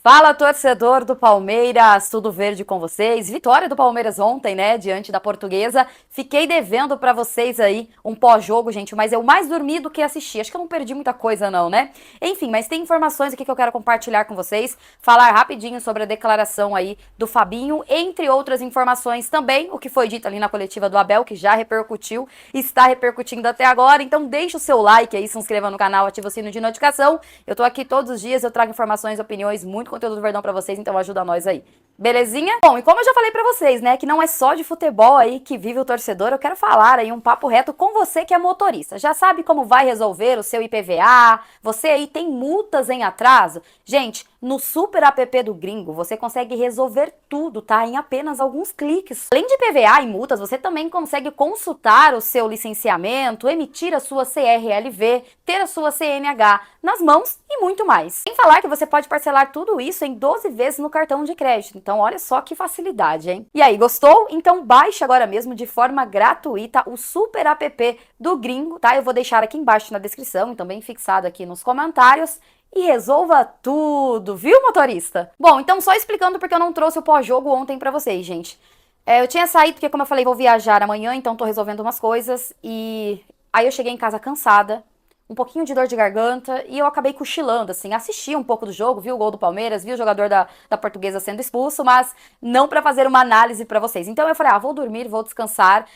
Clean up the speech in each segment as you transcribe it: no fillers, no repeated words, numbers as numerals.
Fala, torcedor do Palmeiras, tudo verde com vocês? Vitória do Palmeiras ontem, né, diante da Portuguesa. Fiquei devendo pra vocês aí um pós-jogo, gente, mas eu mais dormi do que assisti. Acho que eu não perdi muita coisa não, né? Enfim, mas tem informações aqui que eu quero compartilhar com vocês, falar rapidinho sobre a declaração aí do Fabinho, entre outras informações também, o que foi dito ali na coletiva do Abel, que já repercutiu, está repercutindo até agora. Então deixa o seu like aí, se inscreva no canal, ativa o sino de notificação. Eu tô aqui todos os dias, eu trago informações, opiniões, muito conteúdo do Verdão pra vocês, então ajuda nós aí. Belezinha? Bom, e como eu já falei pra vocês, né, que não é só de futebol aí que vive o torcedor, eu quero falar aí um papo reto com você que é motorista. Já sabe como vai resolver o seu IPVA? Você aí tem multas em atraso? Gente, no Super App do Gringo, você consegue resolver tudo, tá? Em apenas alguns cliques. Além de IPVA e multas, você também consegue consultar o seu licenciamento, emitir a sua CRLV, ter a sua CNH nas mãos e muito mais. Sem falar que você pode parcelar tudo isso em 12 vezes no cartão de crédito. Então, olha só que facilidade, hein? E aí, gostou? Então baixe agora mesmo de forma gratuita o Super App do Gringo, tá? Eu vou deixar aqui embaixo na descrição e também fixado aqui nos comentários. E resolva tudo, viu, motorista? Bom, então só explicando porque eu não trouxe o pós-jogo ontem pra vocês, gente. Eu tinha saído porque, como eu falei, vou viajar amanhã, então tô resolvendo umas coisas. E aí eu cheguei em casa cansada, um pouquinho de dor de garganta, e eu acabei cochilando, assim, assisti um pouco do jogo, vi o gol do Palmeiras, vi o jogador da Portuguesa sendo expulso, mas não pra fazer uma análise pra vocês. Então eu falei, vou dormir, vou descansar,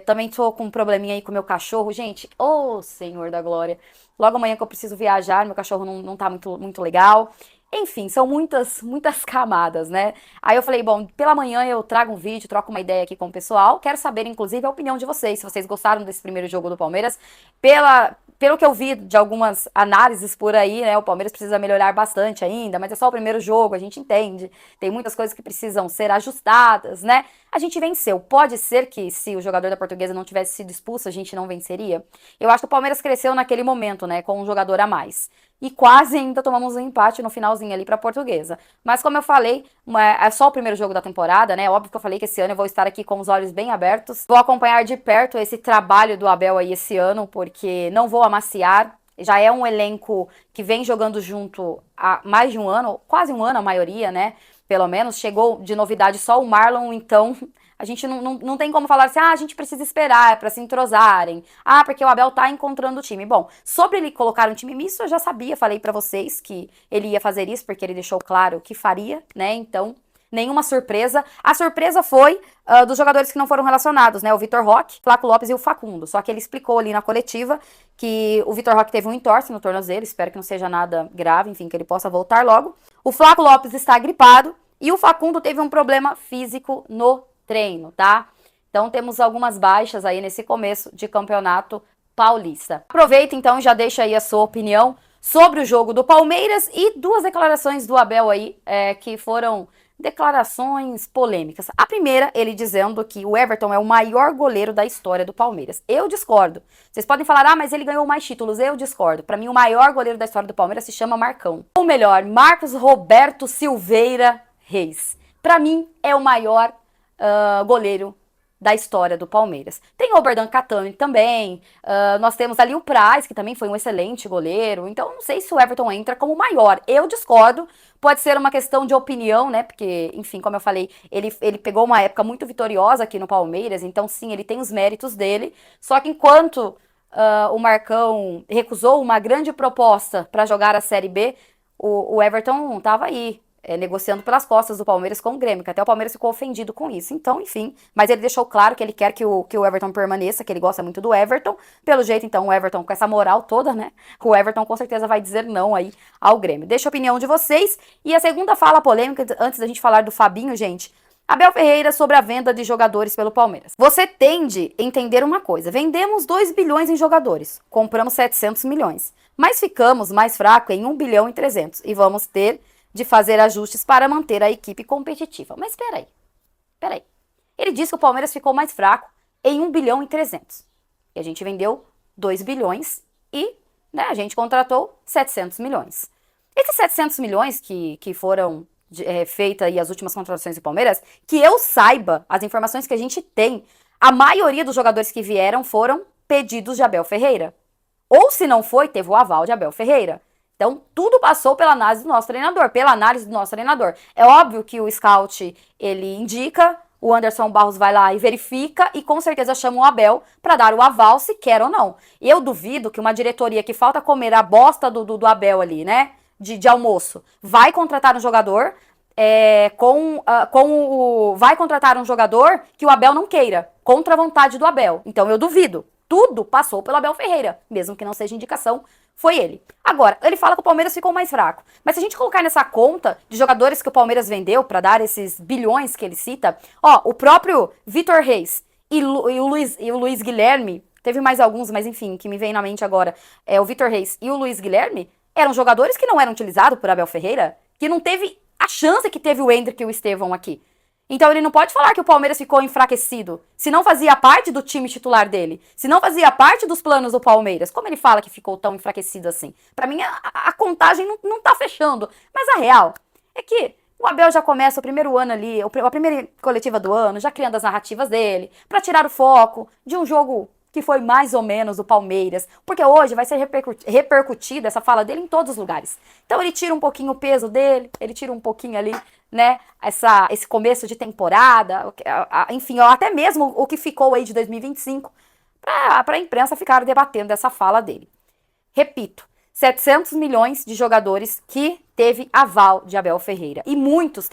também tô com um probleminha aí com o meu cachorro, gente, ô Senhor da Glória, logo amanhã que eu preciso viajar, meu cachorro não tá muito legal. Enfim, são muitas camadas, né? Aí eu falei, bom, pela manhã eu trago um vídeo, troco uma ideia aqui com o pessoal. Quero saber, inclusive, a opinião de vocês, se vocês gostaram desse primeiro jogo do Palmeiras. Pelo que eu vi de algumas análises por aí, né, o Palmeiras precisa melhorar bastante ainda, mas é só o primeiro jogo, a gente entende. Tem muitas coisas que precisam ser ajustadas, né? A gente venceu. Pode ser que se o jogador da Portuguesa não tivesse sido expulso, a gente não venceria? Eu acho que o Palmeiras cresceu naquele momento, né, com um jogador a mais. E quase ainda tomamos um empate no finalzinho ali pra Portuguesa. Mas como eu falei, é só o primeiro jogo da temporada, né? Óbvio que eu falei que esse ano eu vou estar aqui com os olhos bem abertos. Vou acompanhar de perto esse trabalho do Abel aí esse ano, porque não vou amaciar. Já é um elenco que vem jogando junto há mais de um ano, quase um ano a maioria, né? Pelo menos. Chegou de novidade só o Marlon, então a gente não tem como falar assim, a gente precisa esperar para se entrosarem. Porque o Abel tá encontrando o time. Bom, sobre ele colocar um time misto, eu já sabia, falei para vocês que ele ia fazer isso, porque ele deixou claro que faria, né? Então, nenhuma surpresa. A surpresa foi dos jogadores que não foram relacionados, né? O Vitor Roque, Flaco Lopes e o Facundo. Só que ele explicou ali na coletiva que o Vitor Roque teve um entorse no tornozelo, espero que não seja nada grave, enfim, que ele possa voltar logo. O Flaco Lopes está gripado e o Facundo teve um problema físico no treino, tá? Então temos algumas baixas aí nesse começo de campeonato paulista. Aproveita então e já deixa aí a sua opinião sobre o jogo do Palmeiras e duas declarações do Abel aí, que foram declarações polêmicas. A primeira, ele dizendo que o Everton é o maior goleiro da história do Palmeiras. Eu discordo. Vocês podem falar, mas ele ganhou mais títulos. Eu discordo. Para mim, o maior goleiro da história do Palmeiras se chama Marcão. Ou melhor, Marcos Roberto Silveira Reis. Para mim, é o maior goleiro da história do Palmeiras. Tem o Oberdan Catani também, nós temos ali o Praz, que também foi um excelente goleiro, então não sei se o Everton entra como maior, eu discordo, pode ser uma questão de opinião, né, porque, enfim, como eu falei, ele pegou uma época muito vitoriosa aqui no Palmeiras, então sim, ele tem os méritos dele, só que enquanto o Marcão recusou uma grande proposta para jogar a Série B, o Everton estava aí, negociando pelas costas do Palmeiras com o Grêmio, que até o Palmeiras ficou ofendido com isso. Então, enfim, mas ele deixou claro que ele quer que o Everton permaneça, que ele gosta muito do Everton. Pelo jeito, então, o Everton, com essa moral toda, né, o Everton com certeza vai dizer não aí ao Grêmio. Deixa a opinião de vocês. E a segunda fala polêmica, antes da gente falar do Fabinho, gente, Abel Ferreira sobre a venda de jogadores pelo Palmeiras. Você tende a entender uma coisa, vendemos 2 bilhões em jogadores, compramos 700 milhões, mas ficamos mais fraco em 1 bilhão e 300 e vamos ter de fazer ajustes para manter a equipe competitiva. Mas peraí. Ele disse que o Palmeiras ficou mais fraco em 1 bilhão e 300. E a gente vendeu 2 bilhões e, né, a gente contratou 700 milhões. Esses 700 milhões que foram feitas aí as últimas contratações do Palmeiras, que eu saiba, as informações que a gente tem, a maioria dos jogadores que vieram foram pedidos de Abel Ferreira. Ou se não foi, teve o aval de Abel Ferreira. Então, tudo passou pela análise do nosso treinador, pela análise do nosso treinador. É óbvio que o scout, ele indica, o Anderson Barros vai lá e verifica e com certeza chama o Abel para dar o aval se quer ou não. Eu duvido que uma diretoria que falta comer a bosta do Abel ali, né, de almoço, vai contratar um jogador vai contratar um jogador que o Abel não queira, contra a vontade do Abel. Então eu duvido. Tudo passou pelo Abel Ferreira, mesmo que não seja indicação, foi ele. Agora, ele fala que o Palmeiras ficou mais fraco. Mas se a gente colocar nessa conta de jogadores que o Palmeiras vendeu para dar esses bilhões que ele cita, ó, o próprio Vitor Reis e o Luiz Guilherme, teve mais alguns, mas enfim, que me vem na mente agora, o Vitor Reis e o Luiz Guilherme, eram jogadores que não eram utilizados por Abel Ferreira, que não teve a chance que teve o Endrick e o Estevão aqui. Então ele não pode falar que o Palmeiras ficou enfraquecido, se não fazia parte do time titular dele, se não fazia parte dos planos do Palmeiras. Como ele fala que ficou tão enfraquecido assim? Pra mim a contagem não tá fechando. Mas a real é que o Abel já começa o primeiro ano ali, a primeira coletiva do ano, já criando as narrativas dele, pra tirar o foco de um jogo que foi mais ou menos o Palmeiras, porque hoje vai ser repercutida essa fala dele em todos os lugares. Então ele tira um pouquinho o peso dele, ele tira um pouquinho ali, né, esse começo de temporada, enfim, até mesmo o que ficou aí de 2025, para a imprensa ficar debatendo essa fala dele. Repito, 700 milhões de jogadores que teve aval de Abel Ferreira, e muitos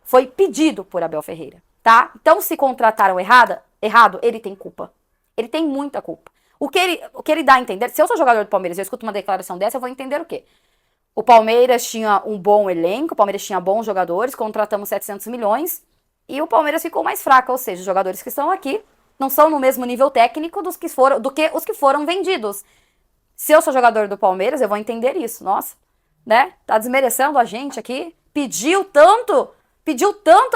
foi pedido por Abel Ferreira, tá? Então se contrataram errado, ele tem culpa. Ele tem muita culpa. O que ele dá a entender, se eu sou jogador do Palmeiras e eu escuto uma declaração dessa, eu vou entender o quê? O Palmeiras tinha um bom elenco, o Palmeiras tinha bons jogadores, contratamos 700 milhões e o Palmeiras ficou mais fraco, ou seja, os jogadores que estão aqui não são no mesmo nível técnico do que os que foram vendidos. Se eu sou jogador do Palmeiras, eu vou entender isso. Nossa, né? Tá desmerecendo a gente aqui, pediu tanto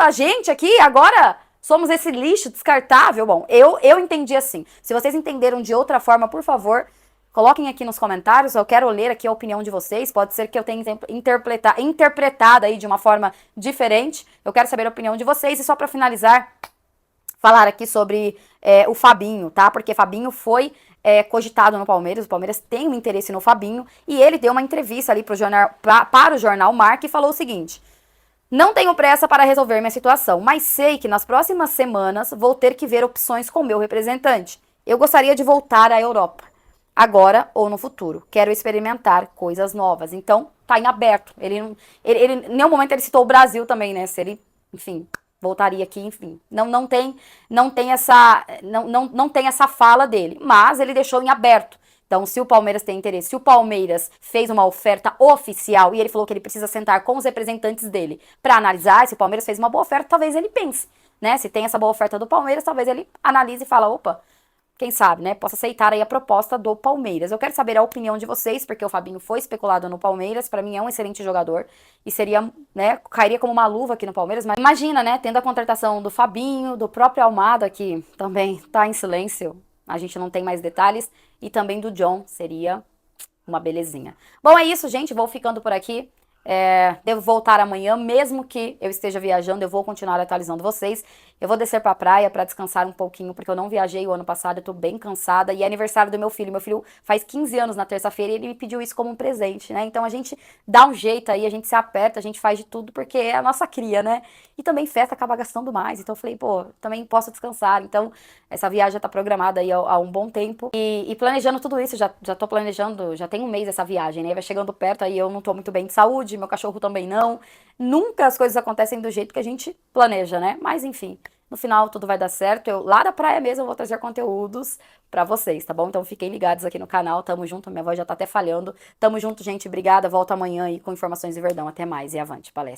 a gente aqui, agora somos esse lixo descartável. Bom, eu entendi assim. Se vocês entenderam de outra forma, por favor, coloquem aqui nos comentários. Eu quero ler aqui a opinião de vocês. Pode ser que eu tenha interpretado aí de uma forma diferente. Eu quero saber a opinião de vocês. E só para finalizar, falar aqui sobre o Fabinho, tá? Porque Fabinho foi cogitado no Palmeiras. O Palmeiras tem um interesse no Fabinho. E ele deu uma entrevista ali para o jornal Marca e falou o seguinte: não tenho pressa para resolver minha situação, mas sei que nas próximas semanas vou ter que ver opções com meu representante. Eu gostaria de voltar à Europa, agora ou no futuro. Quero experimentar coisas novas. Então, tá em aberto. Em nenhum momento ele citou o Brasil também, né? Se ele, enfim, voltaria aqui, enfim. Não tem essa fala dele, mas ele deixou em aberto. Então, se o Palmeiras tem interesse, se o Palmeiras fez uma oferta oficial e ele falou que ele precisa sentar com os representantes dele para analisar, se o Palmeiras fez uma boa oferta, talvez ele pense, né? Se tem essa boa oferta do Palmeiras, talvez ele analise e fala, opa, quem sabe, né? Posso aceitar aí a proposta do Palmeiras. Eu quero saber a opinião de vocês, porque o Fabinho foi especulado no Palmeiras, para mim é um excelente jogador e seria, né, cairia como uma luva aqui no Palmeiras, mas imagina, né, tendo a contratação do Fabinho, do próprio Almada, que também tá em silêncio, a gente não tem mais detalhes, e também do John, seria uma belezinha. Bom, é isso, gente, vou ficando por aqui. Devo voltar amanhã, mesmo que eu esteja viajando, eu vou continuar atualizando vocês. Eu vou descer pra praia pra descansar um pouquinho, porque eu não viajei o ano passado, eu tô bem cansada. E é aniversário do meu filho. Meu filho faz 15 anos na terça-feira e ele me pediu isso como um presente, né? Então a gente dá um jeito aí, a gente se aperta, a gente faz de tudo, porque é a nossa cria, né? E também festa acaba gastando mais. Então eu falei, pô, também posso descansar. Então essa viagem já tá programada aí há um bom tempo. E planejando tudo isso, já tô planejando, já tem um mês essa viagem, né? Vai chegando perto, aí eu não tô muito bem de saúde, meu cachorro também não. Nunca as coisas acontecem do jeito que a gente planeja, né? Mas enfim, no final tudo vai dar certo. Eu lá da praia mesmo eu vou trazer conteúdos pra vocês, tá bom? Então fiquem ligados aqui no canal. Tamo junto, minha voz já tá até falhando. Tamo junto, gente. Obrigada. Volto amanhã aí com informações de Verdão. Até mais e avante, palestra.